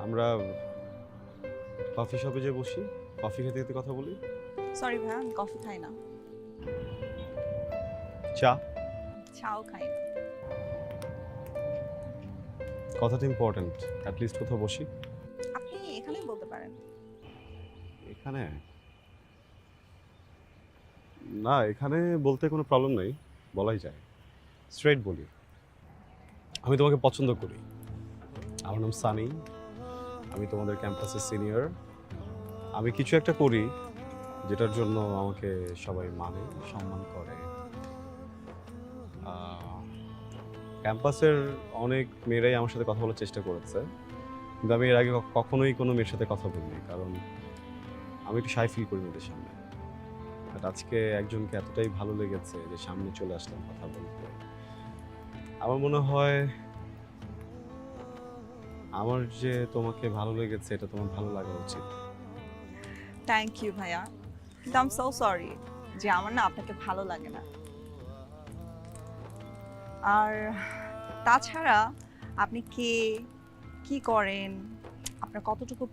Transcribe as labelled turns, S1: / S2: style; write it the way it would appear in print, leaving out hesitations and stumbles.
S1: আমরা কফি শপে যে বসি, কফি খেতে খেতে কথা বলি।
S2: সরি ভাইয়া, আমি কফি খাই না,
S1: চা?
S2: চাও খাই না।
S1: কথাটা ইম্পর্ট্যান্ট, অ্যাটলিস্ট কোথাও বসি।
S2: আপনি এখানেই বলতে পারেন।
S1: এখানে না, এখানে বলতে কোনো প্রবলেম নেই, বলাই যায়। স্ট্রেট বলি, আমি তোমাকে পছন্দ করি। আমার নাম সানি, আমি তোমাদের ক্যাম্পাসের সিনিয়র। আমি কিছু একটা করি যেটার জন্য আমাকে সবাই মানে, সম্মান করে। ক্যাম্পাসের অনেক মেয়েরাই আমার সাথে কথা বলার চেষ্টা করেছে, কিন্তু আমি এর আগে কখনোই কোনো মেয়ের সাথে কথা বলিনি, কারণ আমি একটু শাই ফিল করি মেয়েদের সামনে। বাট আজকে একজনকে এতটাই ভালো লেগেছে যে সামনে চলে আসলাম কথা বলতে। আমার মনে হয় আমার যে তোমাকে ভালো লেগেছে এটা তোমার ভালো লাগা উচিত।
S2: থ্যাংক ইউ ভাইয়া, কিন্তু আই এম সো সরি যে আমার না আপনাকে ভালো লাগে না। আর তাছাড়া আপনি কে, কি করেন, আপনার কতটুকু